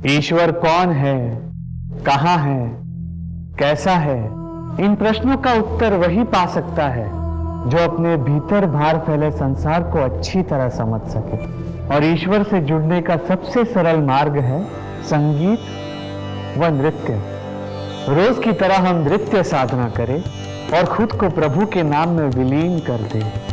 ईश्वर कौन है, कहाँ है, कैसा है, इन प्रश्नों का उत्तर वही पा सकता है जो अपने भीतर बाहर फैले संसार को अच्छी तरह समझ सके। और ईश्वर से जुड़ने का सबसे सरल मार्ग है संगीत व नृत्य। रोज की तरह हम नृत्य साधना करें और खुद को प्रभु के नाम में विलीन कर दें।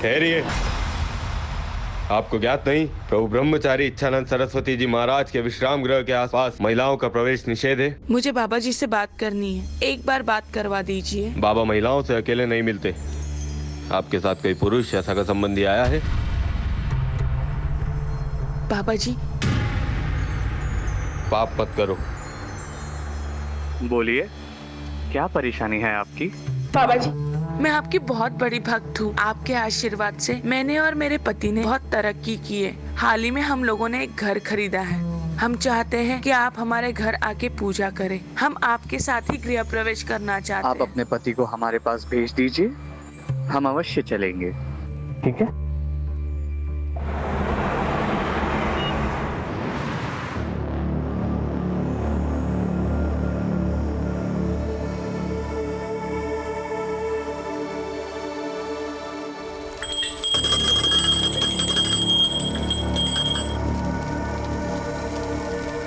ठहरिए। आपको ज्ञात नहीं, प्रभु ब्रह्मचारी इच्छानंद सरस्वती जी महाराज के विश्राम गृह के आसपास महिलाओं का प्रवेश निषेध है। मुझे बाबा जी से बात करनी है, एक बार बात करवा दीजिए। बाबा महिलाओं से अकेले नहीं मिलते। आपके साथ कोई पुरुष या सगा संबंधी आया है? बाबा जी। पाप मत करो। बोलिए, क्या परेशानी है आपकी? बाबा जी, मैं आपकी बहुत बड़ी भक्त हूँ। आपके आशीर्वाद से मैंने और मेरे पति ने बहुत तरक्की की है। हाल ही में हम लोगों ने एक घर खरीदा है। हम चाहते हैं कि आप हमारे घर आके पूजा करें। हम आपके साथ ही गृह प्रवेश करना चाहते हैं। आप अपने पति को हमारे पास भेज दीजिए, हम अवश्य चलेंगे। ठीक है।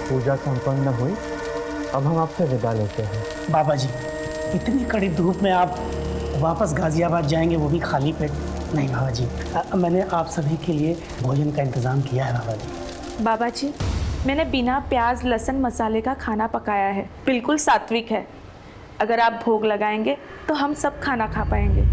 पूजा संपन्न हुई। अब हम आपसे विदा लेते हैं। बाबा जी, इतनी कड़ी धूप में आप वापस गाजियाबाद जाएंगे, वो भी खाली पेट? नहीं बाबा जी, मैंने आप सभी के लिए भोजन का इंतज़ाम किया है बाबा जी। बाबा जी, मैंने बिना प्याज लहसुन मसाले का खाना पकाया है, बिल्कुल सात्विक है। अगर आप भोग लगाएंगे तो हम सब खाना खा पाएंगे।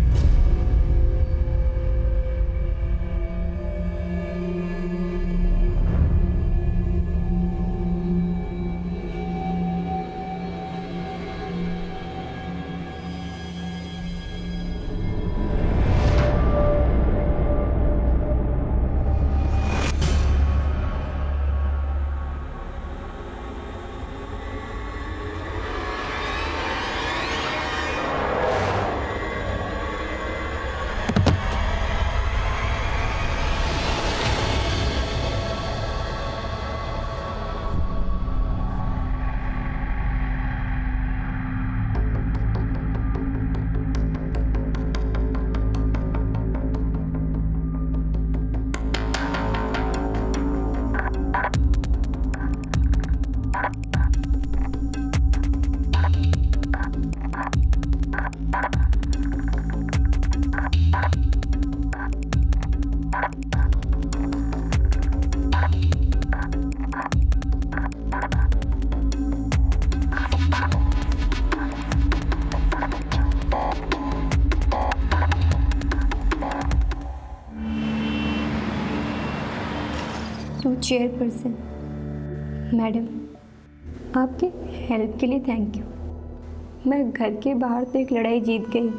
चेयरपर्सन मैडम, आपके हेल्प के लिए थैंक यू। मैं घर के बाहर तो एक लड़ाई जीत गई,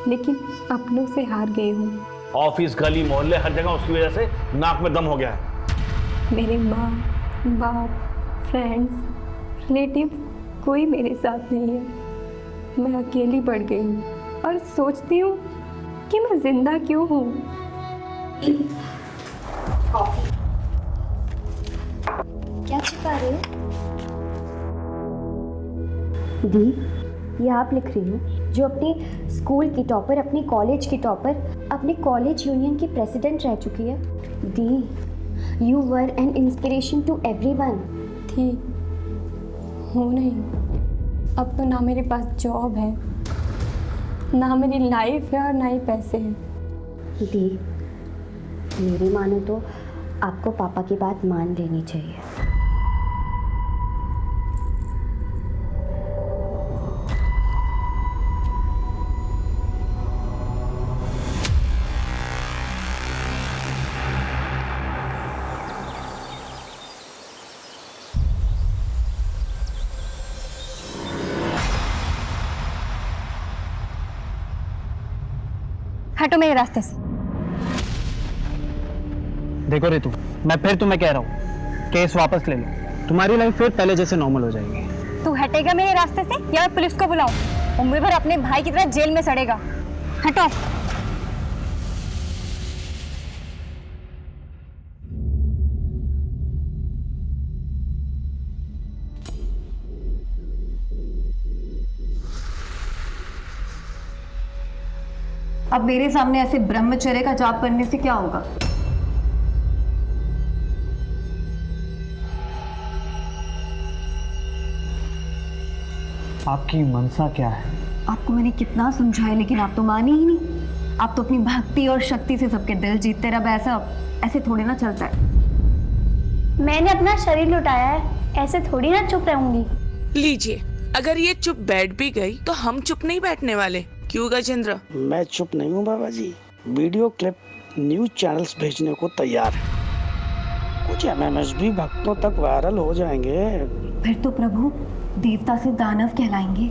लेकिन अपनों से हार गई हूँ। ऑफिस, गली, मोहल्ले, हर जगह उसकी वजह से नाक में दम हो गया है। मेरे माँ बाप, फ्रेंड्स, रिलेटिव कोई मेरे साथ नहीं है। मैं अकेली पड़ गई हूँ और सोचती हूँ कि मैं जिंदा क्यों हूँ। क्या छिपा रहे हो? दी, ये आप लिख रही हो जो अपने स्कूल की टॉपर, अपने कॉलेज की टॉपर, अपने कॉलेज यूनियन की प्रेसिडेंट रह चुकी है। दी, you were an inspiration to everyone. थी, हो नहीं। अब तो ना मेरे पास जॉब है, ना मेरी लाइफ है और ना ही पैसे हैं। दी, मेरी मानो तो आपको पापा की बात मान लेनी चाहिए। हटो मेरे रास्ते से। देखो रितु, मैं फिर तुम्हें कह रहा हूँ, केस वापस ले लो, तुम्हारी लाइफ फिर पहले जैसे नॉर्मल हो जाएगी। तू हटेगा मेरे रास्ते से या मैं पुलिस को बुलाऊं? उम्र भर अपने भाई की तरह जेल में सड़ेगा। हटो। अब मेरे सामने ऐसे ब्रह्मचर्य का जाप करने से क्या होगा? आपकी मनसा क्या है? आपको मैंने कितना समझाया लेकिन आप तो माने ही नहीं। आप तो अपनी भक्ति और शक्ति से सबके दिल जीतते रहे। ऐसे थोड़ी ना चलता है। मैंने अपना शरीर लुटाया है, ऐसे थोड़ी ना चुप रहूंगी। लीजिए, अगर ये चुप बैठ भी गई तो हम चुप नहीं बैठने वाले। क्यों गजेंद्र? मैं चुप नहीं हूँ बाबा जी। वीडियो क्लिप न्यूज चैनल्स भेजने को तैयार है। कुछ MMSB भक्तों तक वायरल हो जाएंगे। फिर तो प्रभु देवता से दानव कहलाएंगे।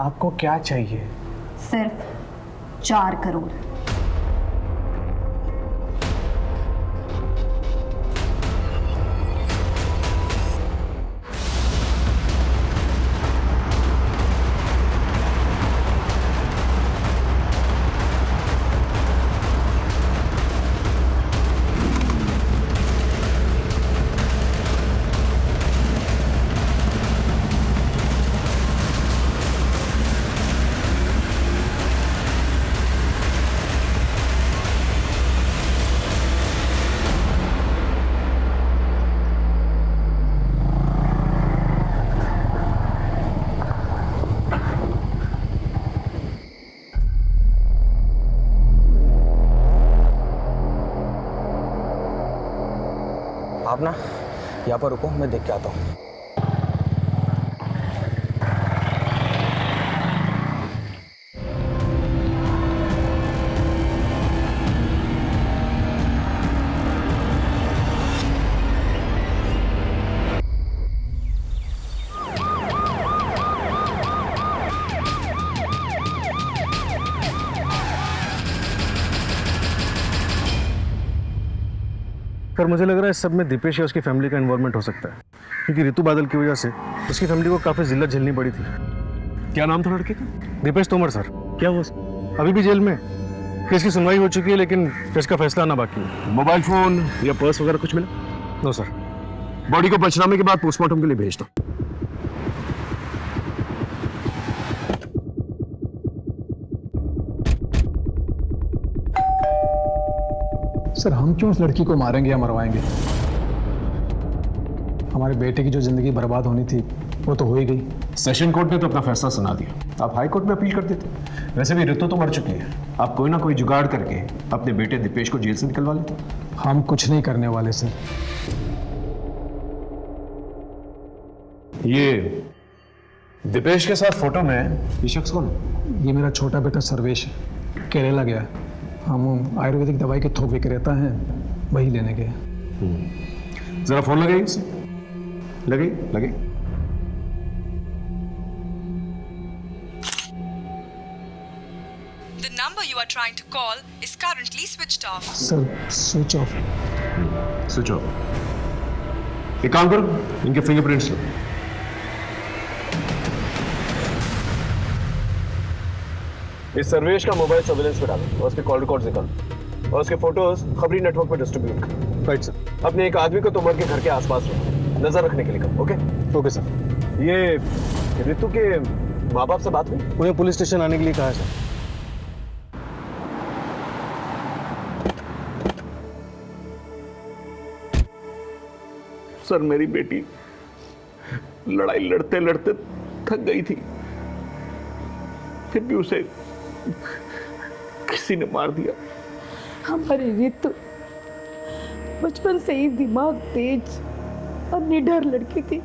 आपको क्या चाहिए? सिर्फ 4 करोड़। आप ना यहाँ पर रुको, मैं देख के आता हूँ। पर मुझे लग रहा है इस सब में दीपेश या उसकी फैमिली का इन्वॉल्वमेंट हो सकता है, क्योंकि ऋतु बादल की वजह से उसकी फैमिली को काफी जिल्लत झेलनी पड़ी थी। क्या नाम था लड़के का? दीपेश तोमर सर। क्या हुआ? अभी भी जेल में। केस की सुनवाई हो चुकी है लेकिन केस का फैसला आना बाकी है। मोबाइल फोन या पर्स वगैरह कुछ मिला? No sir. बॉडी को पंचनामे के बाद पोस्टमार्टम के लिए भेज दो। सर हम क्यों उस लड़की को मारेंगे या मरवाएंगे? हमारे बेटे की जो जिंदगी बर्बाद होनी थी वो तो हो ही गई। सेशन कोर्ट ने तो अपना फैसला सुना दिया, आप हाई कोर्ट में अपील कर देते। वैसे भी ऋतु तो मर चुकी है, आप कोई ना कोई जुगाड़ करके अपने बेटे दीपेश को जेल से निकलवा लेते। हम कुछ नहीं करने वाले सर। ये दीपेश के साथ फोटो में ये शख्स कौन है? ये मेरा छोटा बेटा सर्वेश है, केरला गया है। हम आयुर्वेदिक दवाई के थोक विक्रेता हैं, वही लेने गए। जरा फोन लगाइए उसे। लगे। The number you are trying to call is currently switched off. Sir switch off. Switch off. एक काम करो, इनके फिंगरप्रिंट्स लो। इस सर्वेश का मोबाइल सर्विलेंस पे डालो और उसके कॉल रिकॉर्ड्स निकालो और उसके फोटोज खबरी नेटवर्क पे डिस्ट्रीब्यूट करो। Right sir. अपने एक आदमी को तुमर के घर के आसपास रखो, नजर रखने के लिए करो। Okay sir. ये ऋतु के माँ बाप से बात हुई? उन्हें पुलिस स्टेशन आने के लिए कहा है सर। सर मेरी बेटी लड़ाई लड़ते लड़ते थक गई थी, फिर भी उसे किसी ने मार दिया। हमारी ऋतु बचपन से ही दिमाग तेज और निडर लड़की थी,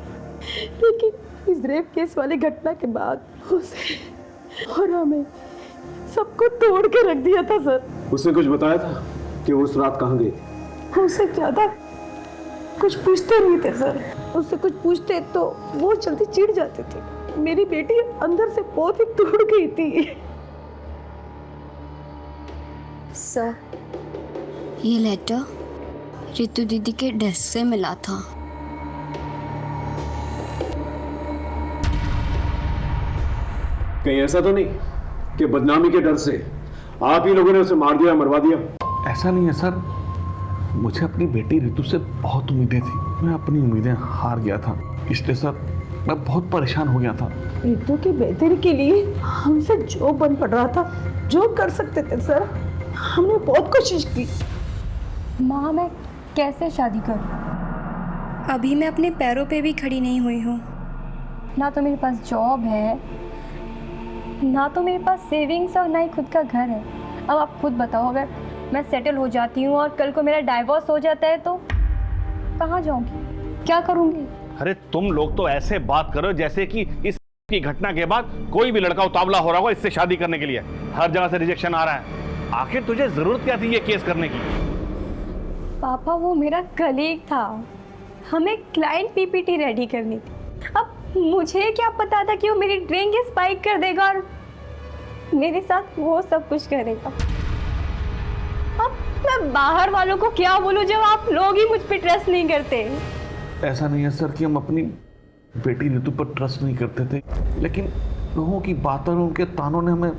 लेकिन इस रेप केस वाली घटना के बाद उसे और हमें सबको तोड़ के रख दिया था सर। उसने कुछ बताया था कि वो उस रात कहाँ गई थी? उससे ज्यादा कुछ पूछते नहीं थे सर। उससे कुछ पूछते तो वो जल्दी चिढ़ जाते थे। मेरी बेटी अंदर से बहुत ही टूट गई थी। सर, ये लेटर रितु दीदी के डेस्क से मिला था। कहीं ऐसा तो नहीं कि बदनामी के डर से आप ही लोगों ने उसे मार दिया, मरवा दिया? ऐसा नहीं है सर, मुझे अपनी बेटी रितु से बहुत उम्मीदें थी। मैं अपनी उम्मीदें हार गया था, इसलिए सर मैं बहुत परेशान हो गया था। रितु की बेहतरी के लिए हमसे जो बन पड़ रहा था, जो कर सकते थे सर, हमने बहुत कोशिश की। माँ, मैं कैसे शादी करूँ? अभी मैं अपने पैरों पे भी खड़ी नहीं हुई हूँ। ना तो मेरे पास जॉब है, ना तो मेरे पास सेविंग्स और ना ही खुद का घर है। अब आप खुद बताओ, अगर मैं सेटल हो जाती हूँ और कल को मेरा डाइवोर्स हो जाता है तो कहाँ जाऊँगी, क्या करूँगी? अरे तुम लोग तो ऐसे बात करो जैसे कि इस की घटना के बाद कोई भी लड़का उतावला हो रहा होगा इससे शादी करने के लिए। हर जगह से रिजेक्शन आ रहा है। आखिर तुझे जरूरत क्या थी ये केस करने की? पापा, वो मेरा कलीग था, हमें क्लाइंट पीपीटी रेडी करनी थी। अब मुझे क्या पता था कि वो मेरी ड्रिंक स्पाइक कर देगा और मेरे साथ वो सब कुछ करेगा। अब मैं बाहर वालों को क्या बोलूं जब आप लोग ही मुझ पे ट्रस्ट नहीं करते? ऐसा नहीं है सर कि हम अपनी बेटी रितु पर ट्रस्ट नहीं करते थे, लेकिन लोगों की बातों और उनके तानों ने हमें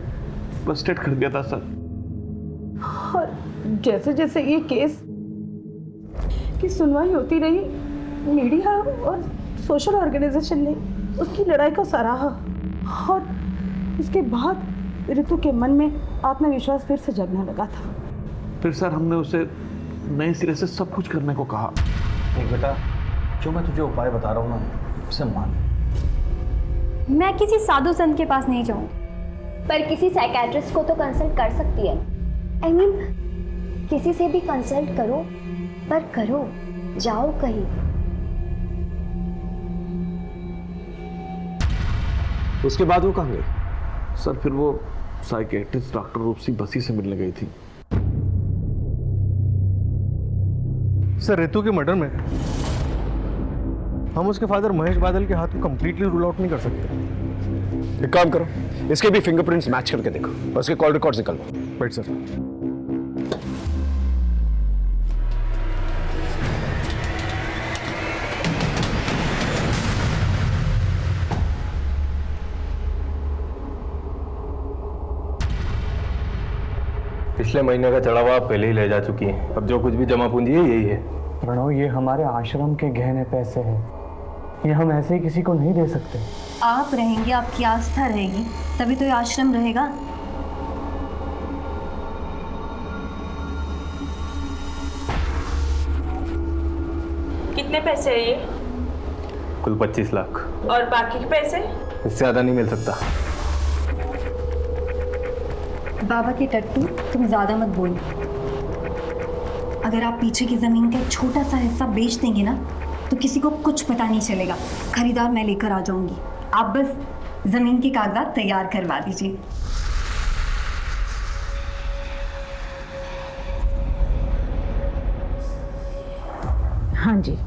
फ्रस्ट्रेट कर दिया था सर। और जैसे जैसे ये केस की सुनवाई होती रही, मीडिया और सोशल ऑर्गेनाइजेशन ने उसकी लड़ाई को सराहा और इसके बाद रितु के मन में आत्मविश्वास फिर से जगने लगा था। फिर सर हमने उसे नए सिरे से सब कुछ करने को कहा। देख बेटा, जो मैं तुझे उपाय बता रहा हूँ ना, उसे मान। मैं किसी साधु संत के पास नहीं जाऊँ, पर किसी साइकेट्रिस्ट को तो कंसल्ट कर सकती है। I mean, किसी से भी कंसल्ट करो, पर करो, जाओ कहीं। उसके बाद वो कहाँ गई? सर फिर वो साइकेट्रिस्ट डॉक्टर रूपसी बसी से मिलने गई थी। सर, रितु के मर्डर में हम उसके फादर महेश बादल के हाथ को कंप्लीटली रूल आउट नहीं कर सकते। एक काम करो, इसके भी फिंगरप्रिंट्स मैच करके देखो और उसके कॉल रिकॉर्ड्स निकालो। Right sir. पिछले महीने का चढ़ावा आप पहले ही ले जा चुकी हैं। अब जो कुछ भी जमा पूंजी है यही है। प्रणव, ये हमारे आश्रम के गहने पैसे हैं, ये हम ऐसे ही किसी को नहीं दे सकते। आप रहेंगे, आपकी आस्था रहेगी, तभी तो ये आश्रम रहेगा। कितने पैसे है ये? कुल 25 लाख। और बाकी के पैसे? इससे ज्यादा नहीं मिल सकता। बाबा के टट्टू, तुम ज्यादा मत बोलो। अगर आप पीछे की जमीन का एक छोटा सा हिस्सा बेच देंगे ना, तो किसी को कुछ पता नहीं चलेगा। खरीदार मैं लेकर आ जाऊंगी, आप बस जमीन के कागजात तैयार करवा दीजिए। हाँ जी,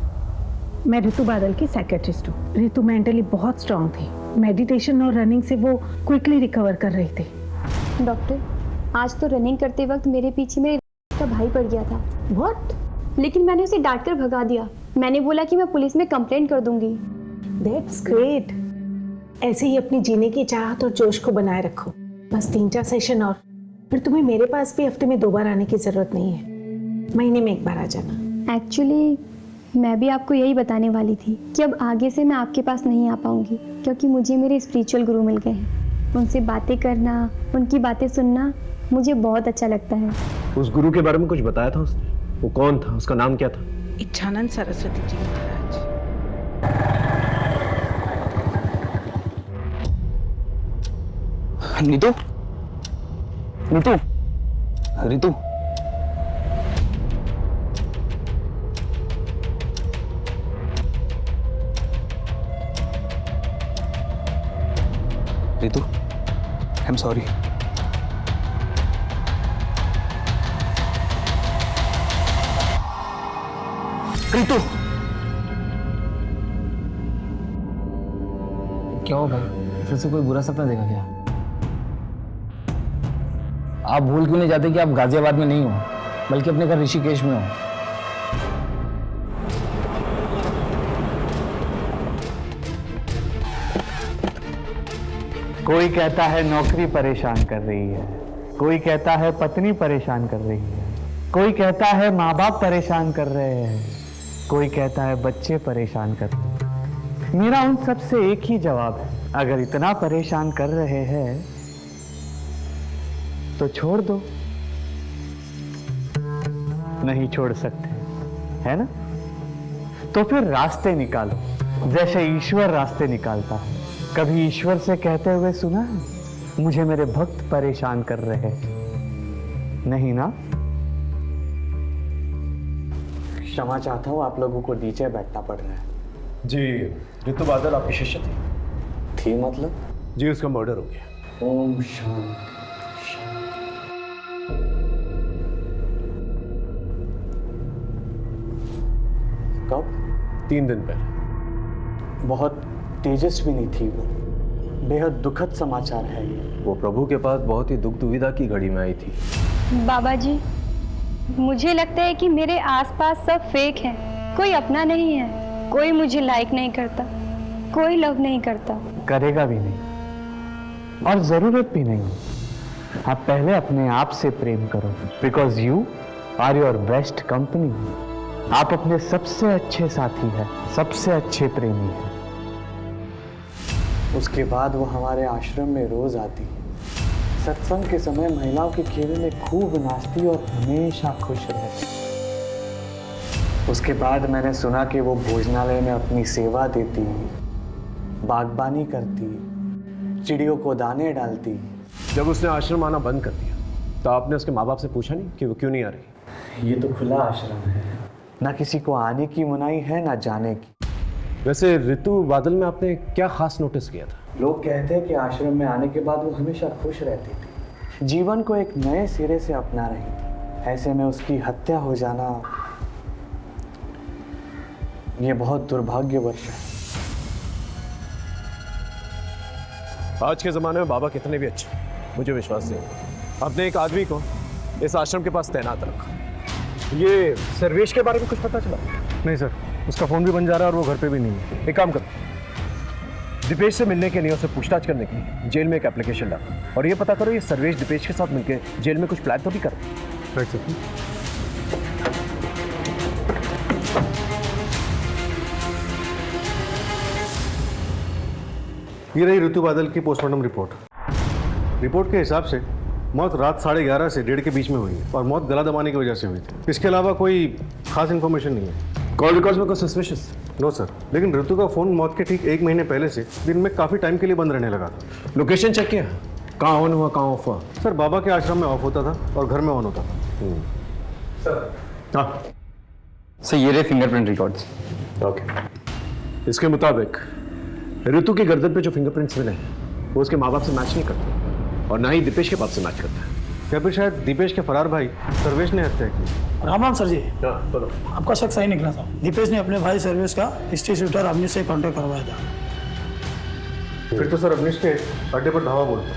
मैं रितु बादल की साइकेट्रिस्ट हूँ। रितु मेंटली बहुत स्ट्रांग थी, मेडिटेशन और रनिंग से वो क्विकली रिकवर कर रही थी। डॉक्टर, आज तो रनिंग करते वक्त मेरे पीछे मेरे का भाई पड़ गया था। व्हाट? लेकिन मैंने उसे डांट कर भगा दिया। मैंने बोला कि मैं पुलिस में कंप्लेंट कर दूंगी। That's great. ऐसे ही अपनी जीने की चाहत और जोश को बनाए रखो। बस 3-4 सेशन और फिर तुम्हें मेरे पास भी हफ्ते में 2 बार आने की जरूरत नहीं है, महीने में 1 बार आ जाना। एक्चुअली मैं भी आपको यही बताने वाली थी कि अब आगे से मैं आपके पास नहीं आ पाऊंगी, क्योंकि मुझे मेरे स्पिरिचुअल गुरु मिल गए हैं। उनसे बातें करना, उनकी बातें सुनना मुझे बहुत अच्छा लगता है। उस गुरु के बारे में कुछ बताया था उसने? वो कौन था, उसका नाम क्या था? Ichchhanand Saraswati ji Maharaj. Neetu, Neetu, Ritu, Ritu, I am sorry. Ritu, क्या हो भाई, फिर से कोई बुरा सपना देखा क्या? आप भूल क्यों नहीं जाते कि आप गाजियाबाद में नहीं हो, बल्कि अपने घर ऋषिकेश में हो? कोई कहता है नौकरी परेशान कर रही है, कोई कहता है पत्नी परेशान कर रही है, कोई कहता है माँ बाप परेशान कर रहे हैं, कोई कहता है बच्चे परेशान कर रहे हैं। मेरा उन सब से एक ही जवाब है, अगर इतना परेशान कर रहे हैं तो छोड़ दो। नहीं छोड़ सकते, है ना? तो फिर रास्ते निकालो, जैसे ईश्वर रास्ते निकालता है। कभी ईश्वर से कहते हुए सुना है, मुझे मेरे भक्त परेशान कर रहे हैं? नहीं ना? क्षमा चाहता हूं, आप लोगों को नीचे बैठना पड़ रहा है। जी, ऋतु बादल आपकी शिष्य थी मतलब? जी, उसका मर्डर हो गया। ओम शांति। कब? 3 दिन पहले। बहुत तेजस्विनी थी वो, बेहद दुखद समाचार है ये। वो प्रभु के पास बहुत ही दुख दुविधा की घड़ी में आई थी। बाबा जी, मुझे लगता है कि मेरे आसपास सब फेक है, कोई अपना नहीं है, कोई मुझे लाइक नहीं करता, कोई लव नहीं करता, करेगा भी नहीं और जरूरत भी नहीं। आप पहले अपने आप से प्रेम करो, because you are your best company. आप अपने सबसे अच्छे साथी हैं, सबसे अच्छे प्रेमी हैं। उसके बाद वो हमारे आश्रम में रोज आती, सत्संग के समय महिलाओं के खेमे में खूब नाचती और हमेशा खुश रहती। उसके बाद मैंने सुना कि वो भोजनालय में अपनी सेवा देती, बागबानी करती, चिड़ियों को दाने डालती। जब उसने आश्रम आना बंद कर दिया तो आपने उसके माँ बाप से पूछा नहीं कि वो क्यों नहीं आ रही? ये तो खुला आश्रम है, ना किसी को आने की मनाही है ना जाने की। वैसे ऋतु बादल में आपने क्या खास नोटिस किया था? लोग कहते हैं कि आश्रम में आने के बाद वो हमेशा खुश रहती थी, जीवन को एक नए सिरे से अपना रही थी। ऐसे में उसकी हत्या हो जाना, ये बहुत दुर्भाग्यवश है। आज के ज़माने में बाबा कितने भी अच्छे, मुझे विश्वास नहीं, आपने एक आदमी को इस आश्रम के पास तैनात रखा। ये सर्वेश के बारे में कुछ पता चला? नहीं सर, उसका फ़ोन भी बंद जा रहा है और वो घर पे भी नहीं है। एक काम करो, दीपेश से मिलने के लिए, उससे पूछताछ करने के लिए जेल में एक एप्लीकेशन डालो और ये पता करो ये सर्वेश दीपेश के साथ मिलकर जेल में कुछ प्लान तो भी कर। Right sir. ये रही ऋतु बादल की पोस्टमार्टम रिपोर्ट के हिसाब से मौत रात 11:30 से 1:30 के बीच में हुई है और मौत गला दबाने की वजह से हुई थी। इसके अलावा कोई खास इन्फॉर्मेशन नहीं है। कॉल रिकॉर्ड्स में कोई सस्पिशियस? नो सर, लेकिन ऋतु का फ़ोन मौत के ठीक 1 महीने पहले से दिन में काफ़ी टाइम के लिए बंद रहने लगा था। लोकेशन चेक किया? कहाँ ऑन हुआ, कहाँ ऑफ हुआ? सर, बाबा के आश्रम में ऑफ होता था और घर में ऑन होता था। सर, हाँ सर, ये रहे फिंगरप्रिंट रिकॉर्ड्स। ओके, इसके मुताबिक ऋतु की गर्दन पे जो फिंगरप्रिंट्स मिले वो उसके माँ बाप से मैच नहीं करते और ना ही दीपेश के बाप से मैच करता है। या फिर शायद दीपेश के फरार भाई सर्वेश ने हत्या की। राम राम सर जी। बोलो। आपका शक सही निकला था। दीपेश ने अपने भाई सर्वेश का हिस्ट्री शूटर अवनीश से कॉन्टेक्ट करवाया था। फिर तो सर अवनीश के अड्डे पर धावा बोलता,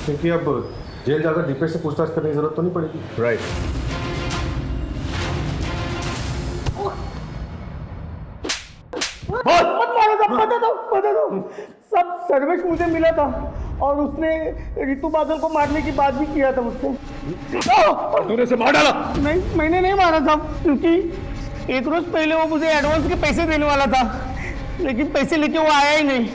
क्योंकि अब जेल जाकर दीपेश से पूछताछ करने की जरूरत तो नहीं पड़ेगी। राइट। बता दो सब सर्वेश मुझे मिला था और उसने ऋतु बादल को मारने की बात भी किया था मुझसे। तूने उसे मार डाला? नहीं, मैंने नहीं मारा था, क्योंकि एक रोज पहले वो मुझे एडवांस के पैसे देने वाला था, लेकिन पैसे लेके वो आया ही नहीं।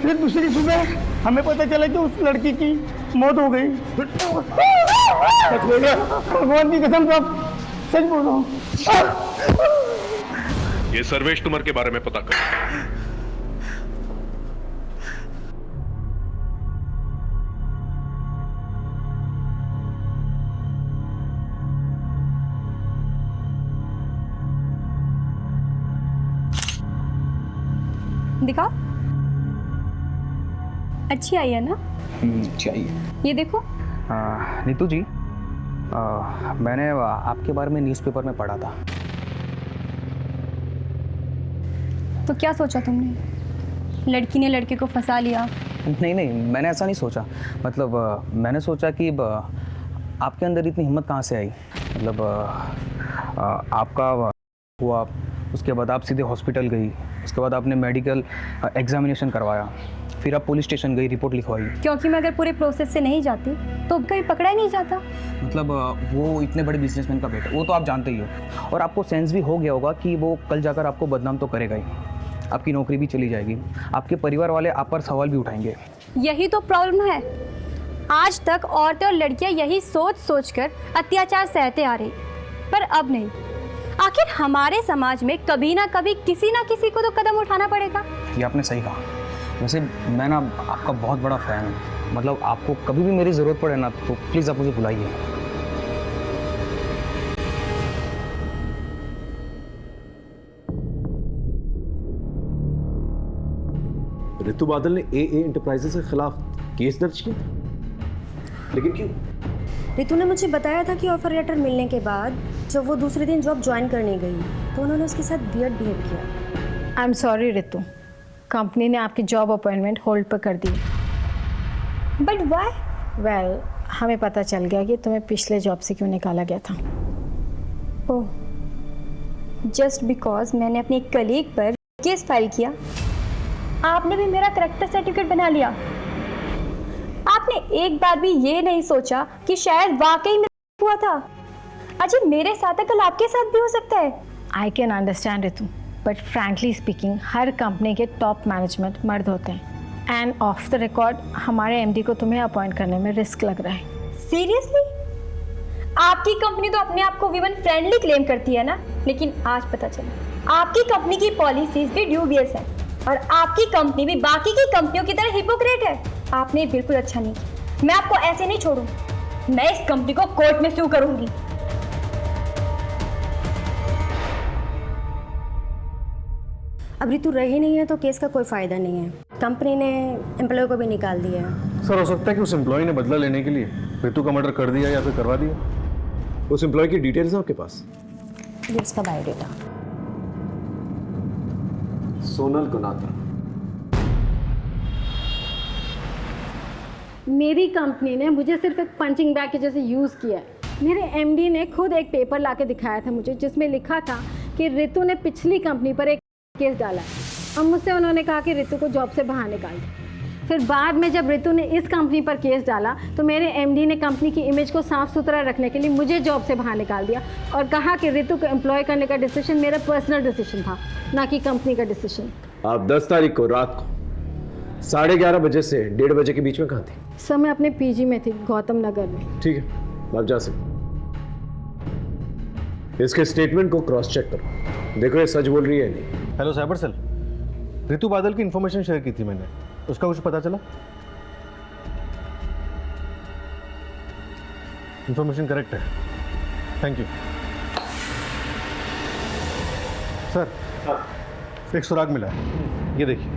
फिर दूसरी सुबह हमें पता चला कि उस लड़की की मौत हो गई। सच बोल रहा? भगवान की कसम साहब, सच बोल रहा हूँ। ये सर्वेश तुमर के बारे में पता कर। दिखा, अच्छी आई है ना? चाहिए। ये देखो। नीतू जी, मैंने आपके बारे में न्यूज़पेपर में पढ़ा था। तो क्या सोचा तुमने? लड़की ने लड़के को फंसा लिया? नहीं, मैंने ऐसा नहीं सोचा। मतलब मैंने सोचा कि आपके अंदर इतनी हिम्मत कहाँ से आई। मतलब आपका हुआ, उसके बाद आप सीधे हॉस्पिटल गई, उसके बाद आपने मेडिकल एग्जामिनेशन करवाया, फिर आप पुलिस स्टेशन गई, रिपोर्ट लिखवाई। क्योंकि मैं अगर पूरे प्रोसेस से नहीं जाती तो कहीं पकड़ा ही नहीं जाता। मतलब वो इतने बड़े बिजनेसमैन का बेटा, वो तो आप जानते ही हो। और आपको सेंस भी हो गया होगा कि वो कल जाकर आपको बदनाम तो करेगा ही, आपकी नौकरी भी चली जाएगी, आपके परिवार वाले आप पर सवाल भी उठाएंगे। यही तो प्रॉब्लम है। आज तक औरतें और लड़कियां यही सोच सोच कर अत्याचार सहते आ रही, पर अब नहीं। आखिर हमारे समाज में कभी ना कभी किसी ना किसी को तो कदम उठाना पड़ेगा। ये आपने सही कहा। वैसे मैं ना आपका बहुत बड़ा फ़ैन हूँ, मतलब आपको कभी भी मेरी ज़रूरत पड़े ना तो प्लीज़ आप मुझे बुलाइए। ऋतु बादल ने AA एंटरप्राइजेस के खिलाफ केस दर्ज किया, लेकिन क्यों? रितु ने मुझे बताया था कि ऑफर लेटर मिलने के बाद जब वो दूसरे दिन जॉब ज्वाइन करने गई तो उन्होंने उसके साथ वियर्ड बिहेव किया। आई एम सॉरी रितु, कंपनी ने आपकी जॉब अपॉइंटमेंट होल्ड पर कर दी। But why? वेल, हमें पता चल गया कि तुम्हें पिछले जॉब से क्यों निकाला गया था। ओह, जस्ट बिकॉज मैंने अपने एक कलीग पर केस फाइल किया। आपने भी मेरा करेक्टर सर्टिफिकेट बना लिया। आपने एक बार भी ये नहीं सोचा कि शायद वाकई में हुआ था। अजी मेरे साथ है, कल आपके साथ भी हो सकता है। I can understand Ritu, but frankly speaking her company के टॉप मैनेजमेंट मर्द होते हैं। एंड ऑफ द रिकॉर्ड हमारे MD को तुम्हें अपॉइंट करने में रिस्क लग रहा है। सीरियसली? आपकी कंपनी तो अपने आप को वीमन फ्रेंडली क्लेम करती है ना, लेकिन आज पता चला आपकी कंपनी की पॉलिसीज भी ड्यूबियस है और आपकी कंपनी भी बाकी की कंपनियों की तरह हिपोक्रेट है। आपने बिल्कुल अच्छा नहीं किया। मैं आपको ऐसे नहीं छोड़ूंगी, मैं इस कंपनी को कोर्ट में सू करूंगी। अब रितु रही नहीं है तो केस का कोई फायदा नहीं है। कंपनी ने एम्प्लॉय को भी निकाल दिया है। सर हो सकता है कि उस एम्प्लॉय ने बदला लेने के लिए ऋतु का मर्डर कर दिया या फिर करवा दिया। उस एम्प्लॉय की डिटेल्स हैं आपके पास? ये उसका बायोडेटा। सोनल गुनात्रा। मेरी कंपनी ने मुझे सिर्फ एक पंचिंग बैग के जैसे यूज़ किया है। मेरे MD ने खुद एक पेपर लाके दिखाया था मुझे, जिसमें लिखा था कि ऋतु ने पिछली कंपनी पर एक केस डाला है। अब मुझसे उन्होंने कहा कि ऋतु को जॉब से बाहर निकाल दो। फिर बाद में जब ऋतु ने इस कंपनी पर केस डाला तो मेरे MD ने कंपनी की इमेज को साफ सुथरा रखने के लिए मुझे जॉब से बाहर निकाल दिया और कहा कि ऋतु को एम्प्लॉय करने का डिसीजन मेरा पर्सनल डिसीजन था, ना कि कंपनी का डिसीजन। आप 10 तारीख को रात को 11:30 बजे से 1:30 बजे के बीच में कहाँ थी? सर मैं अपने PG में थी, गौतम नगर में। ठीक है, आप जा सकते। इसके स्टेटमेंट को क्रॉस चेक करो, देखो ये सच बोल रही है नहीं। हेलो साइबर सेल, ऋतु बादल की इन्फॉर्मेशन शेयर की थी मैंने, उसका कुछ पता चला? इन्फॉर्मेशन करेक्ट है, थैंक यू सर। एक सुराग मिला है, ये देखिए।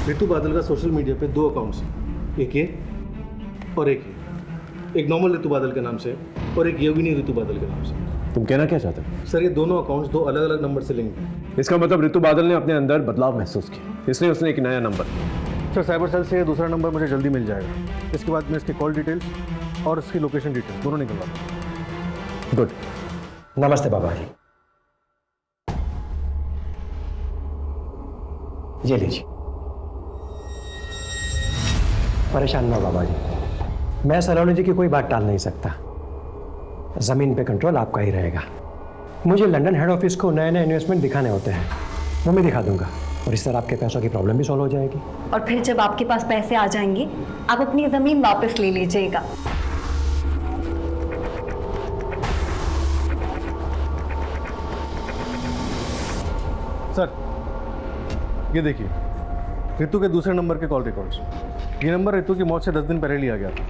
ऋतु बादल का सोशल मीडिया पे 2 अकाउंट्स हैं, एक ये और एक ये। एक नॉर्मल ऋतु बादल के नाम से और एक योगिनी ऋतु बादल के नाम से। तुम कहना क्या चाहते हो? सर ये दोनों अकाउंट्स 2 अलग अलग नंबर से लिंक हैं। इसका मतलब ऋतु बादल ने अपने अंदर बदलाव महसूस किया, इसलिए उसने एक नया नंबर। सर साइबर सेल से दूसरा नंबर मुझे जल्दी मिल जाएगा। इसके बाद मैं इसकी कॉल डिटेल्स और इसकी लोकेशन डिटेल्स दोनों निकलवा दूँ। गुड। नमस्ते बाबा जी, ये लीजिए। परेशान ना हो बाबा जी, मैं सलोनी जी की कोई बात टाल नहीं सकता। ज़मीन पे कंट्रोल आपका ही रहेगा। मुझे लंदन हेड ऑफिस को नए नए इन्वेस्टमेंट दिखाने होते हैं, वो मैं दिखा दूंगा और इस तरह आपके पैसों की प्रॉब्लम भी सॉल्व हो जाएगी। और फिर जब आपके पास पैसे आ जाएंगे आप अपनी ज़मीन वापस ले लीजिएगा। सर ये देखिए, ऋतु के दूसरे नंबर के कॉल रिकॉर्ड्स। ये नंबर ऋतु की मौत से 10 दिन पहले लिया गया था।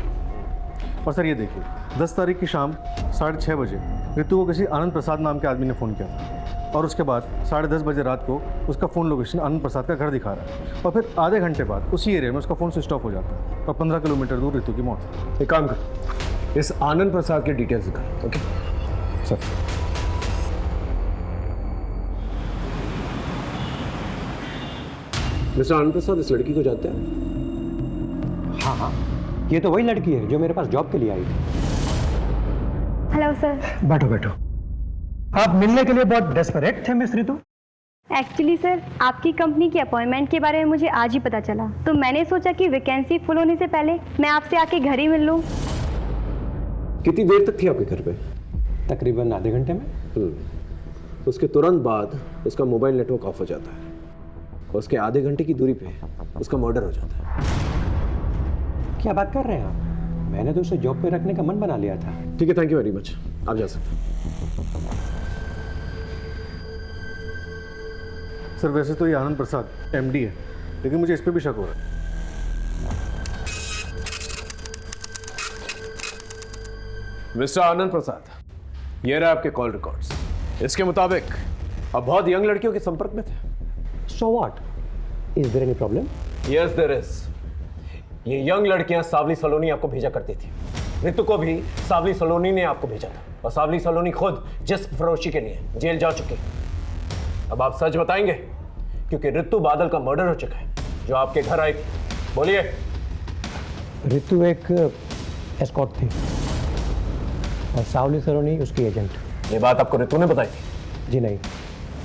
और सर ये देखिए, 10 तारीख की शाम 6:30 बजे ऋतु को किसी आनंद प्रसाद नाम के आदमी ने फ़ोन किया था और उसके बाद 10:30 बजे रात को उसका फ़ोन लोकेशन आनंद प्रसाद का घर दिखा रहा है और फिर आधे घंटे बाद उसी एरिया में उसका फ़ोन स्विच ऑफ हो जाता है और 15 किलोमीटर दूर ऋतु की मौत है। एक काम कर, इस आनंद प्रसाद के डिटेल्स दिखा। Okay sir. मिस्टर आनंद प्रसाद इस लड़की को जानते हैं? हाँ हाँ, ये तो वही लड़की है जो मेरे पास जॉब के लिए आई थी। Hello sir. बैठो बैठो। आप मिलने के लिए बहुत डेस्परेट थे मिस ऋतु? एक्चुअली सर, आपकी कंपनी की अपॉइंटमेंट के बारे में मुझे आज ही पता चला, तो मैंने सोचा कि वैकेंसी फुल होने से पहले मैं आपसे आके घर ही मिल लूँ। कितनी देर तक थी आपके घर पे? तकरीबन आधे घंटे में। उसके तुरंत बाद उसका मोबाइल नेटवर्क ऑफ हो जाता है और उसके आधे घंटे की दूरी पे उसका मर्डर हो जाता है। क्या बात कर रहे हैं आप? मैंने तो उसे जॉब पे रखने का मन बना लिया था। ठीक है, थैंक यू वेरी मच, आप जा सकते हैं। सर वैसे तो ये आनंद प्रसाद एमडी है, लेकिन मुझे इस पे भी शक हो रहा है। मिस्टर आनंद प्रसाद, ये रहे आपके कॉल रिकॉर्ड्स। इसके मुताबिक आप बहुत यंग लड़कियों के संपर्क में थे। So what? Is there any problem? Yes there is. ये यंग लड़कियां सावली सलोनी आपको भेजा करती थी। ऋतु को भी सावली सलोनी ने आपको भेजा था, और सावली सलोनी खुद जिस्म फरोशी के लिए जेल जा चुकी। अब आप सच बताएंगे, क्योंकि ऋतु बादल का मर्डर हो चुका है जो आपके घर आई। बोलिए। ऋतु एक एस्कॉर्ट थी और सावली सलोनी उसकी एजेंट। ये बात आपको ऋतु ने बताई थी? जी नहीं,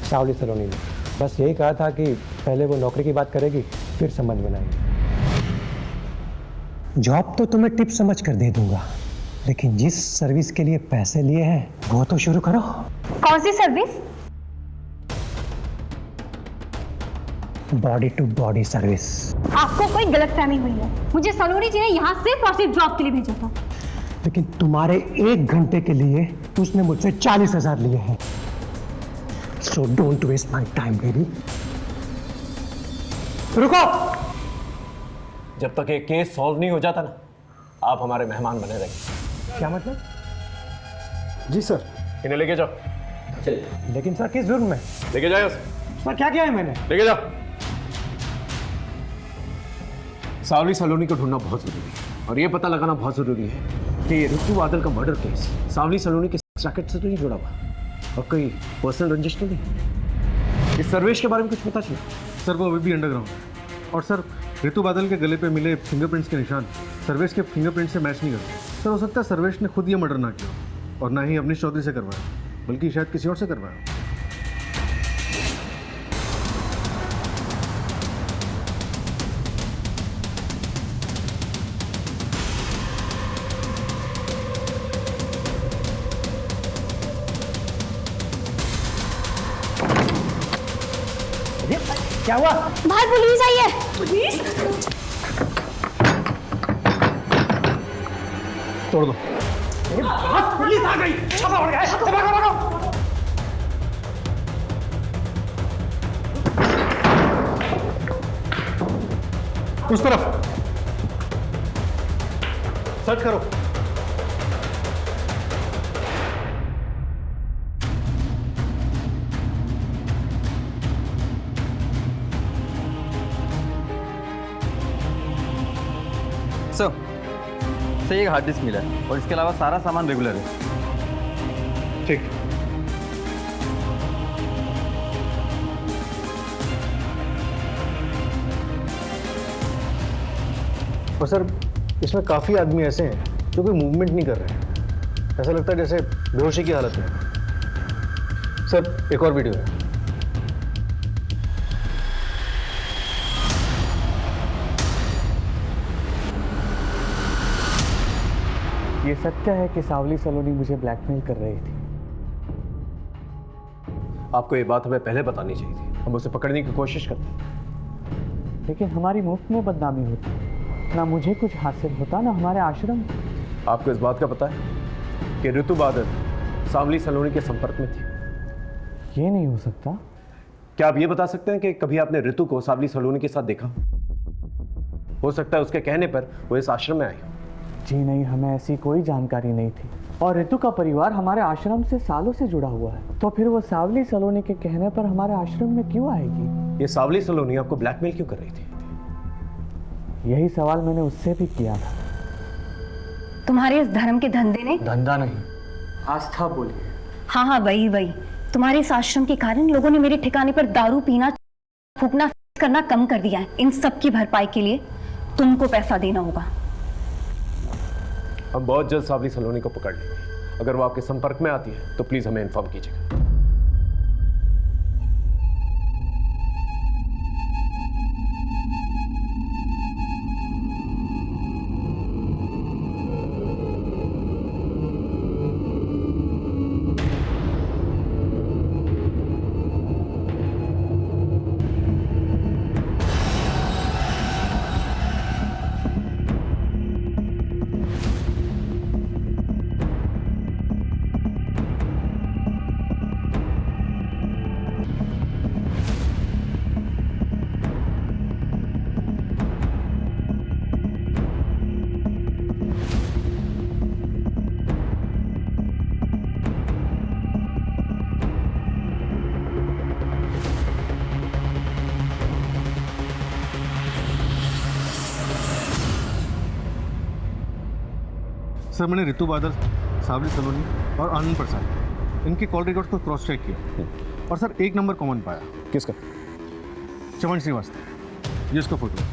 सावली सलोनी ने बस यही कहा था कि पहले वो नौकरी की बात करेगी, फिर समझ बनाएगी। जॉब तो तुम्हें टिप समझ कर दे दूंगा, लेकिन जिस सर्विस के लिए पैसे लिए हैं वो तो शुरू करो। कौन सी service? Body to body service. आपको कोई गलतफहमी हुई है। मुझे सलोनी जी ने यहाँ सिर्फ और सिर्फ जॉब के लिए भेजा था। लेकिन तुम्हारे 1 घंटे के लिए उसने मुझसे 40,000 लिए हैं। So don't waste my time baby. रुको। जब तक ये केस सॉल्व नहीं हो जाता ना, आप हमारे मेहमान बने रहेंगे। क्या मतलब? जी सर। इन्हें लेके जाओ। चलिए। लेकिन सर किस जुर्म में? लेके जाओ। सर क्या किया है मैंने? लेके जाओ। सावली सलोनी को ढूंढना बहुत जरूरी है, और ये पता लगाना बहुत जरूरी है कि ये ऋतु बादल का मर्डर केस सावली सलोनी के रैकेट से तो नहीं जुड़ा हुआ, और कोई पर्सनल रंजिश तो नहीं। इस सर्वेश के बारे में कुछ पता चला? सर वो अभी भी अंडरग्राउंड है, और सर ऋतु बादल के गले पे मिले फिंगरप्रिंट्स के निशान सर्वेश के फिंगरप्रिंट से मैच नहीं करते। सर हो सकता है सर्वेश ने खुद ये मर्डर ना किया, और ना ही अवनीश चौधरी से करवाया, बल्कि शायद किसी और से करवाया। क्या हुआ? बाहर पुलिस आई है। पुलिस? तोड़ दो। पुलिस आ गई। भागो भागो भागो। उस तरफ। सर्च करो। सर एक हार्ड डिस्क मिला है, और इसके अलावा सारा सामान रेगुलर है। ठीक। और सर इसमें काफ़ी आदमी ऐसे हैं जो कोई मूवमेंट नहीं कर रहे हैं, ऐसा लगता है जैसे बेहोशी की हालत में। सर एक और वीडियो है। ये सत्य है कि सावली सलोनी मुझे ब्लैकमेल कर रही थी। आपको ये बात हमें पहले बतानी चाहिए थी, हम उसे पकड़ने की कोशिश करते, लेकिन हमारी मुफ्त में बदनामी होती, ना मुझे कुछ हासिल होता ना हमारे आश्रम। आपको इस बात का पता है कि ऋतु बादल सावली सलोनी के संपर्क में थी? ये नहीं हो सकता। क्या आप ये बता सकते हैं कि कभी आपने ऋतु को सावली सलोनी के साथ देखा? हो सकता है उसके कहने पर वो इस आश्रम में आई। जी नहीं, हमें ऐसी कोई जानकारी नहीं थी, और ऋतु का परिवार हमारे आश्रम से सालों से जुड़ा हुआ है, तो फिर वो सावली सलोनी के कहने पर हमारे आश्रम में क्यों आएगी? ये सावली सलोनी आपको ब्लैकमेल क्यों कर रही थी? यही सवाल मैंने उससे भी किया था। तुम्हारे इस धर्म के धंधे ने, धंधा नहीं, आस्था बोलिए। हाँ हाँ वही वही, तुम्हारे इस आश्रम के कारण लोगों ने मेरे ठिकाने पर दारू पीना, फूकना करना कम कर दिया है। इन सब की भरपाई के लिए तुमको पैसा देना होगा। हम बहुत जल्द सावली सलोनी को पकड़ लेंगे। अगर वो आपके संपर्क में आती है तो प्लीज हमें इन्फॉर्म कीजिएगा। सर मैंने ऋतु बादल, सावली सलोनी और आनंद प्रसाद इनके कॉल रिकॉर्ड्स को क्रॉस चेक किया और सर एक नंबर कॉमन पाया। किसका? चमन श्रीवास्तव, ये उसका फोटो।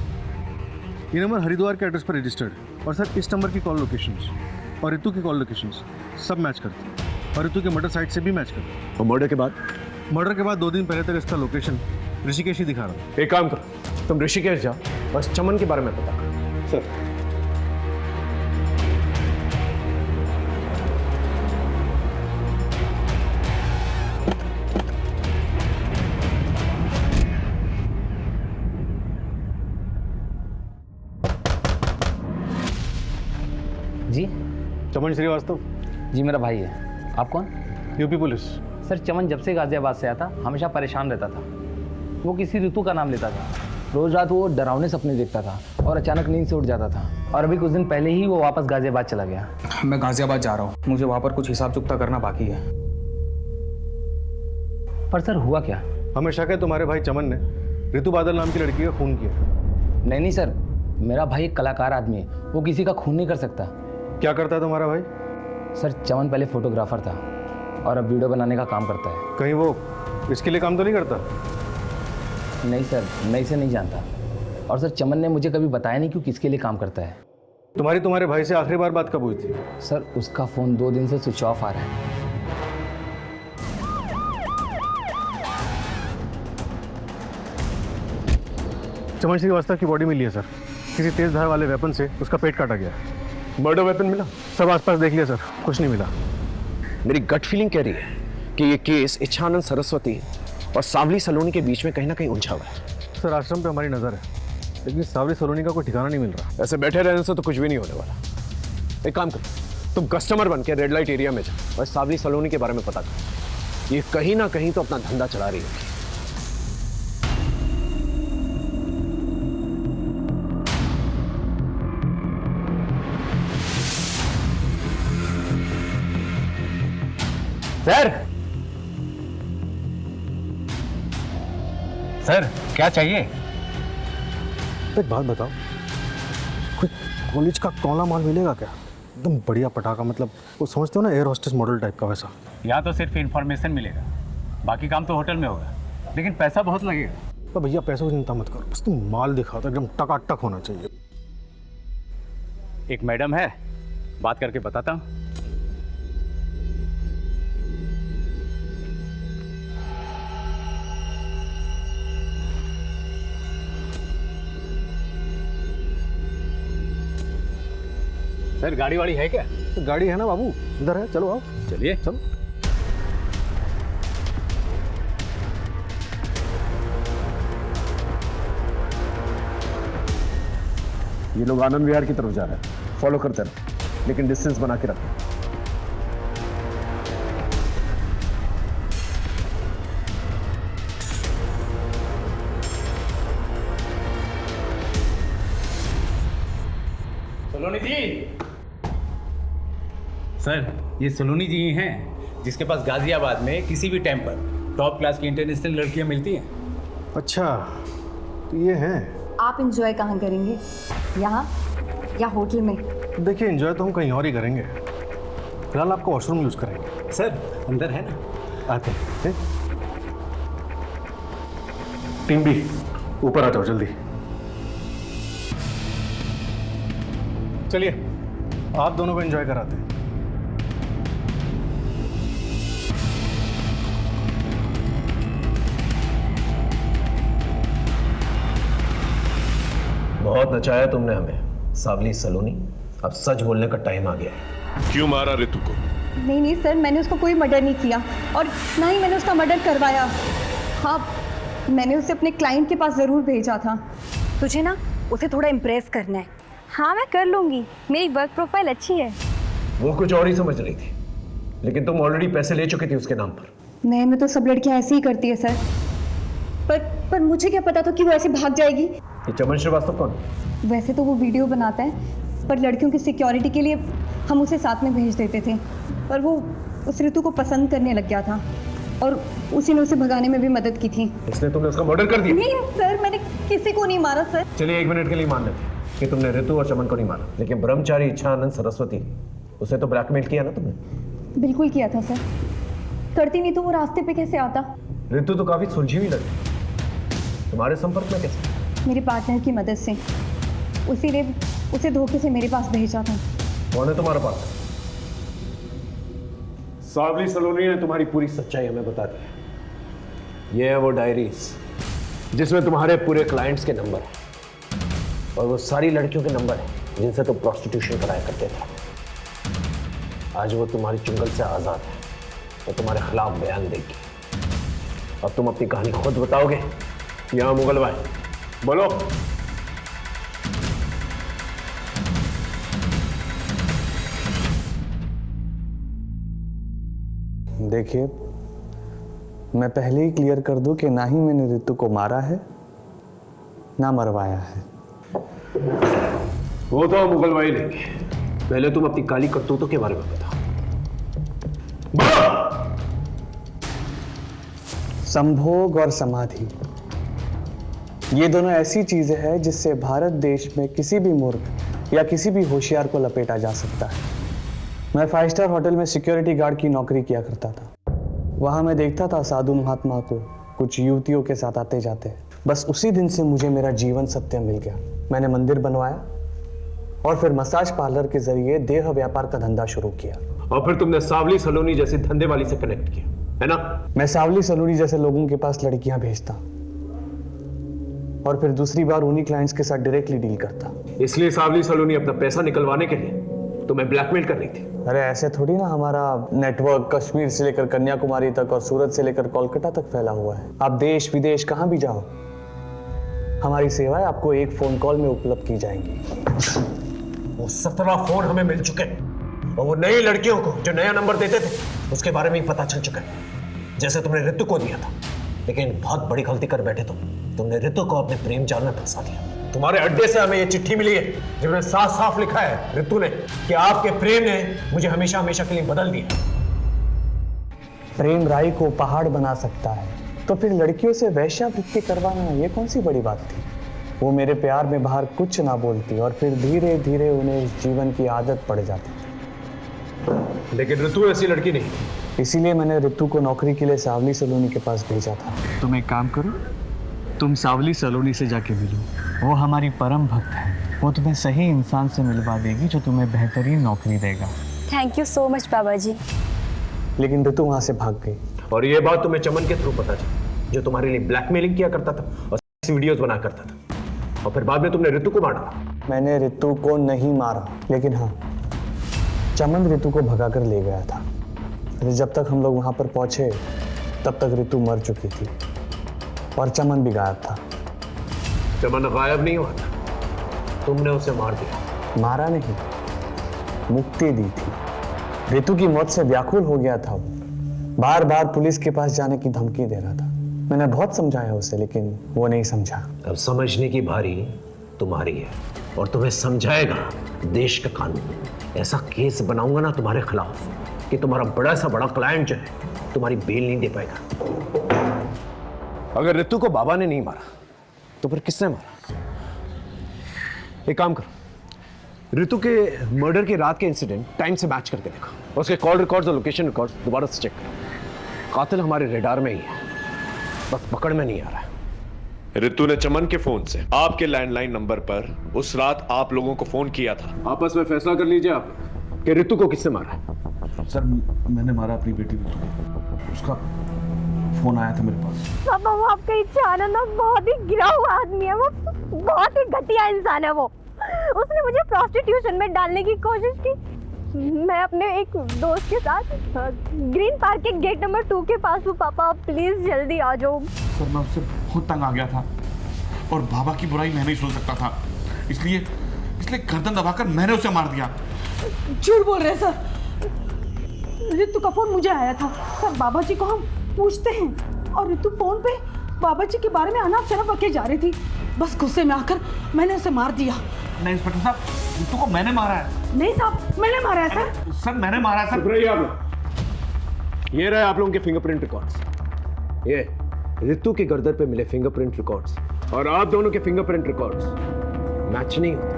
ये नंबर हरिद्वार के एड्रेस पर रजिस्टर्ड और सर इस नंबर की कॉल लोकेशंस और ऋतु की कॉल लोकेशंस सब मैच करती हैं और ऋतु के मर्डर साइट से भी मैच करती हैं। और मर्डर के बाद? मर्डर के बाद 2 दिन पहले तक इसका लोकेशन ऋषिकेश ही दिखा रहा था। एक काम करो, तुम ऋषिकेश जाओ, बस चमन के बारे में पता करो। सर जी चमन श्रीवास्तव। जी मेरा भाई है। आप कौन? UP police. सर चमन जब से गाजियाबाद से आया था हमेशा परेशान रहता था। वो किसी ऋतु का नाम लेता था, रोज रात वो डरावने सपने देखता था और अचानक नींद से उठ जाता था। और अभी कुछ दिन पहले ही वो वापस गाजियाबाद चला गया। मैं गाजियाबाद जा रहा हूँ, मुझे वहाँ पर कुछ हिसाब चुकता करना बाकी है। पर सर हुआ क्या? हमें शक है तुम्हारे भाई चमन ने ऋतु बादल नाम की लड़की का खून किया। नहीं सर, मेरा भाई एक कलाकार आदमी है, वो किसी का खून नहीं कर सकता। क्या करता है तुम्हारा भाई? सर चमन पहले फोटोग्राफर था और अब वीडियो बनाने का काम करता है। कहीं वो इसके लिए काम तो नहीं करता? नहीं सर, मैं इसे नहीं जानता। और सर चमन ने मुझे कभी बताया नहीं कि किसके लिए काम करता है। तुम्हारे भाई से आखिरी बार बात कब हुई थी? सर उसका फ़ोन 2 दिन से स्विच ऑफ आ रहा है। चमन श्रीवास्तव की बॉडी मिली है सर, किसी तेज धार वाले वेपन से उसका पेट काटा गया। मर्डर वेपन मिला? सब आसपास देख लिया सर, कुछ नहीं मिला। मेरी गट फीलिंग कह रही है कि ये केस इच्छानंद सरस्वती और सावली सलोनी के बीच में कहीं ना कहीं उलझा हुआ है। सर आश्रम पे हमारी नज़र है, लेकिन सावली सलोनी का कोई ठिकाना नहीं मिल रहा। ऐसे बैठे रहने से तो कुछ भी नहीं होने वाला। एक काम करो, तुम कस्टमर बन के रेड लाइट एरिया में जाओ और सावली सलोनी के बारे में पता करो। ये कहीं ना कहीं तो अपना धंधा चला रही है। सर क्या चाहिए? एक बात बताओ, कोई कॉलेज का कौला माल मिलेगा क्या? एकदम बढ़िया पटाखा, मतलब वो समझते हो ना, एयर होस्टेस मॉडल टाइप का वैसा। यहाँ तो सिर्फ इन्फॉर्मेशन मिलेगा, बाकी काम तो होटल में होगा, लेकिन पैसा बहुत लगेगा। तो भैया पैसों की चिंता मत करो, बस तुम माल दिखाओ तो एकदम टकाटक होना चाहिए। एक मैडम है, बात करके बताता हूँ। सर गाड़ी वाड़ी है क्या? तो गाड़ी है ना बाबू, इधर है, चलो आओ। चलिए चलो। ये लोग आनंद विहार की तरफ जा रहे हैं, फॉलो करते रहो, लेकिन डिस्टेंस बना के रखो। सलोनी जी। सर ये सलोनी जी ही हैं जिसके पास गाजियाबाद में किसी भी टाइम पर टॉप क्लास की इंटरनेशनल लड़कियां मिलती हैं। अच्छा तो ये हैं। आप एंजॉय कहाँ करेंगे, यहाँ या होटल में? देखिए एंजॉय तो हम कहीं और ही करेंगे, फिलहाल आपका वॉशरूम यूज करेंगे। सर अंदर है ना, आते हैं। टीम बी ऊपर आ जाओ जल्दी। चलिए आप दोनों को एंजॉय कराते हैं। बहुत नचाया तुमने हमें सावली सलोनी, अब सच बोलने का टाइम आ गया है। क्यों मारा ऋतु को? नहीं सर, मैंने उसको कोई मर्डर नहीं किया और ना ही मैंने उसका मर्डर करवाया। हाँ, मैंने उसे अपने क्लाइंट के पास ज़रूर भेजा था। तुझे ना उसे थोड़ा इम्प्रेस करना है। हाँ मैं कर लूँगी, मेरी वर्क प्रोफाइल अच्छी है। वो कुछ और ही समझ रही थी, लेकिन तुम ऑलरेडी पैसे ले चुकी थी उसके नाम पर। नए में तो सब लड़कियां ऐसे ही करती है सर, पर मुझे क्या पता था कि वो ऐसे भाग जाएगी। ये चमन श्रीवास्तव कौन? वैसे तो वो वीडियो बनाता है, पर लड़कियों की सिक्योरिटी के लिए हम उसे साथ में भेज देते थे, पर वो उस ऋतु को पसंद करने लग गया था और उसी ने उसे भगाने में भी मदद की थी। इसलिए तुमने उसका मर्डर कर दिया? नहीं सर, मैंने किसी को नहीं मारा सर। चलिए 1 मिनट के लिए मान लेते कि तुमने ऋतु और चमन को नहीं मारा, लेकिन ब्रह्मचारी इच्छानंद सरस्वती उसे तो ब्लैकमेल किया ना तुमने? बिल्कुल किया था सर। करती नहीं तो वो रास्ते पे कैसे आता? रितु तो काफी सुलझी हुई लगी, तुम्हारे संपर्क में कैसे? मेरे पार्टनर की मदद से। उसी ने उसे धोखे से मेरे पास भेजा था। कौन है तुम्हारा पार्टनर? सावली सलोनी ने तुम्हारी पूरी सच्चाई हमें बता दी। ये है वो डायरीज जिसमें तुम्हारे पूरे क्लाइंट्स के नंबर है और वो सारी लड़कियों के नंबर है जिनसे तुम प्रोस्टिट्यूशन कराया करते थे। आज वो तुम्हारी चुंगल से आजाद है, वो तुम्हारे खिलाफ बयान देगी। अब तुम अपनी कहानी खुद बताओगे या मुगल भाई? बोलो। देखिए, मैं पहले ही क्लियर कर दूं कि ना ही मैंने रितु को मारा है ना मरवाया है। वो तो मुगल भाई लेंगे, पहले तुम अपनी काली करतूतों के बारे में बताओ। संभोग और समाधि, ये दोनों ऐसी चीजें हैं जिससे भारत देश में किसी भी मूर्ख या किसी भी होशियार को लपेटा जा सकता है। मैं 5 स्टार होटल में सिक्योरिटी गार्ड की नौकरी किया करता था। वहां मैं देखता था साधु महात्मा को कुछ युवतियों के साथ आते जाते। बस उसी दिन से मुझे मेरा जीवन सत्य मिल गया। मैंने मंदिर बनवाया और फिर मसाज पार्लर के जरिए देह व्यापार का धंधा शुरू किया। और फिर तुमने सावली सलोनी जैसे धंधे वाली से कनेक्ट किया, है ना? मैं सावली सलोनी जैसे लोगों के पास लड़कियां भेजता और फिर दूसरी बार उन्हीं क्लाइंट्स के साथ डायरेक्टली डील करता। इसलिए सावली सलोनी अपना पैसा निकलवाने के लिए तुम्हें ब्लैकमेल कर रही थी। अरे ऐसे थोड़ी ना, हमारा नेटवर्क कश्मीर से लेकर कन्याकुमारी तक और सूरत से लेकर कोलकाता तक फैला हुआ है। आप देश विदेश कहां भी जाओ, हमारी सेवाएं आपको एक फोन कॉल में उपलब्ध की जाएंगी। वो 17 फोन हमें मिल चुके हैं और वो नई लड़कियों को जो नया नंबर देते थे उसके बारे में ही पता चल चुका है, जैसे तुमने रितु को दिया था। लेकिन बहुत बड़ी गलती कर बैठे तुमने रितु को अपने प्रेम जाल में फंसा दिया। तुम्हारे अड्डे से हमें ये चिट्ठी मिली है जिसमें साफ साफ लिखा है रितु ने कि आपके प्रेम ने मुझे हमेशा हमेशा के लिए बदल दिया। प्रेम राई को पहाड़ बना सकता है, तो फिर लड़कियों से वैश्यावृत्ति करवाना ये कौन सी बड़ी बात थी? वो मेरे प्यार में बाहर कुछ ना बोलती और फिर धीरे धीरे उन्हें इस जीवन की आदत पड़ जाती थी। लेकिन रितु ऐसी लड़की नहीं, इसीलिए मैंने रितु को नौकरी के लिए सावली सलोनी के पास भेजा था। तुम एक काम करो, तुम सावली सलोनी से जाके मिलो। वो हमारी परम भक्त है, वो तुम्हें सही इंसान से मिलवा देगी जो तुम्हें बेहतरीन नौकरी देगा। थैंक यू सो मच बाबा जी। लेकिन रितु वहां से भाग गई और ये बात तुम्हें चमन के थ्रू पता चली, जो तुम्हारे लिए ब्लैकमेलिंग किया करता था और वीडियोस बना करता था। और फिर बाद में तुमने रितु को मारा। मैंने रितु को नहीं मारा, लेकिन हाँ, चमन रितु को भगा कर ले गया था। जब तक हम लोग वहां पर पहुंचे तब तक रितु मर चुकी थी और चमन भी गायब था। चमन गायब नहीं हुआ था, तुमने उसे मार दिया। मारा नहीं, मुक्ति दी थी। रितु की मौत से व्याकुल हो गया था वो, बार बार पुलिस के पास जाने की धमकी दे रहा था। मैंने बहुत समझाया उसे, लेकिन वो नहीं समझा। अब समझने की बारी तुम्हारी है और तुम्हें समझाएगा देश का कानून। ऐसा केस बनाऊंगा ना तुम्हारे खिलाफ कि तुम्हारा बड़ा सा बड़ा क्लाइंट जो है तुम्हारी बेल नहीं दे पाएगा। अगर रितु को बाबा ने नहीं मारा तो फिर किसने मारा? एक काम करो, रितु के मर्डर की रात के इंसिडेंट टाइम से मैच करके देखो। उसके कॉल रिकॉर्ड्स और लोकेशन रिकॉर्ड्स दोबारा से चेक करो। कातिल हमारे रेडार में ही है, बस पकड़ में नहीं आ रहा है। रितु ने चमन के फोन से आपके लैंडलाइन नंबर पर उस रात आप लोगों को फोन किया था। आपस में फैसला कर लीजिए आप कि रितु को किसने मारा है। सर, मैंने मारा अपनी बेटी रितु को। उसका फोन आया था मेरे पास। पापा, वो आपका इच्छा आनंद बहुत ही गिरा हुआ आदमी है। वो बहुत ही घटिया इंसान है। वो उसने मुझे प्रोस्टिट्यूशन में डालने की कोशिश की। मैं अपने एक दोस्त के साथ ग्रीन पार्क के गेट नंबर 2 के पास हूँ। पापा प्लीज जल्दी आ जाओ। सर, मैं उससे बहुत तंग आ गया था और बाबा की बुराई मैं नहीं सुन सकता था, इसलिए गर्दन दबाकर मैंने उसे मार दिया। झूठ बोल रहे सर, रितु का फोन मुझे आया था। सर, बाबा जी को हम पूछते हैं और रितु फोन पे बाबा जी के बारे में अनाप शनाप बके जा रही थी। बस गुस्से में आकर मैंने उसे मार दिया। नहीं इंस्पेक्टर साहब, रितु को मैंने मारा है। नहीं साहब, मैंने मारा है सर। सर, मैंने मारा है सर। आप लोग, ये रहे आप लोगों के फिंगरप्रिंट रिकॉर्ड्स। ये रितु के गर्दन पे मिले फिंगरप्रिंट रिकॉर्ड्स और आप दोनों के फिंगरप्रिंट रिकॉर्ड्स मैच नहीं होते।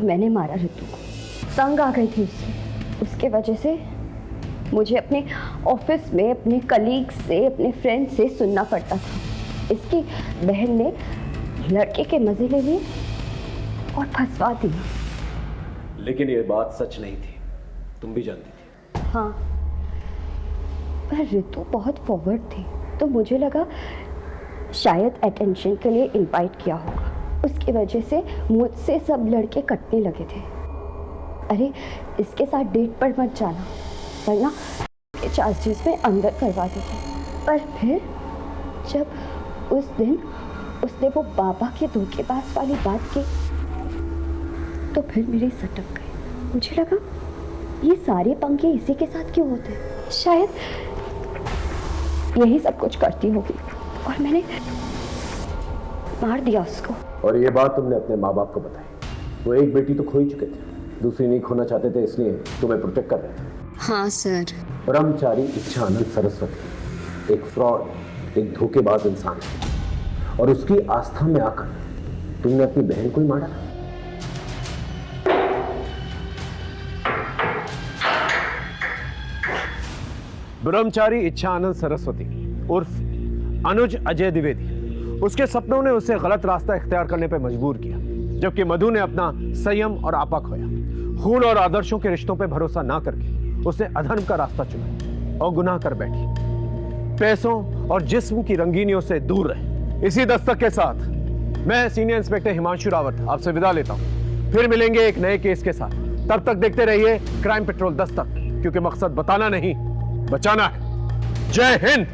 मैंने मारा रितु को। तंग आ गई थी उससे, उसके वजह से मुझे अपने ऑफिस में अपने कलीग से, अपने फ्रेंड से सुनना पड़ता था। इसकी बहन ने लड़के के मजे ले लिए और फंसवा दिया। लेकिन ये बात सच नहीं थी, तुम भी जानती थी। हाँ, पर रितु बहुत फॉरवर्ड थी, तो मुझे लगा शायद अटेंशन के लिए इनवाइट किया होगा। उसकी वजह से मुझसे सब लड़के कटने लगे थे। अरे इसके साथ डेट पर मत जाना, वरना के चार्जेस में अंदर करवा देते। पर फिर जब उस दिन उसने वो बाबा के धोखेबाज वाली बात की, तो फिर मेरे सटक गए। मुझे लगा ये सारे पंखे इसी के साथ क्यों होते हैं? शायद यही सब कुछ करती होगी और मैंने मार दिया उसको। और ये बात तुमने अपने माँ बाप को बताई। वो एक बेटी तो खो ही चुके थे, दूसरी नहीं खोना चाहते थे, इसलिए तुम्हें प्रोटेक्ट कर रहे थे। हाँ सर। ब्रह्मचारी इच्छानंद सरस्वती एक फ्रॉड, एक धोखेबाज इंसान है, और उसकी आस्था में आकर तुमने अपनी बहन को ही मारा। ब्रह्मचारी इच्छानंद सरस्वती उर्फ अनुज अजय द्विवेदी, उसके सपनों ने उसे गलत रास्ता इख्तियार करने पर मजबूर किया, जबकि मधु ने अपना संयम और आपा खोया। खून और आदर्शों के रिश्तों पर भरोसा ना करके उसने अधर्म का रास्ता चुना और गुनाह कर बैठी। पैसों और जिस्म की रंगीनियों से दूर रहे। इसी दस्तक के साथ मैं सीनियर इंस्पेक्टर हिमांशु रावत आपसे विदा लेता हूं। फिर मिलेंगे एक नए केस के साथ। तब तक देखते रहिए क्राइम पेट्रोल दस्तक, क्योंकि मकसद बताना नहीं, बचाना है। जय हिंद।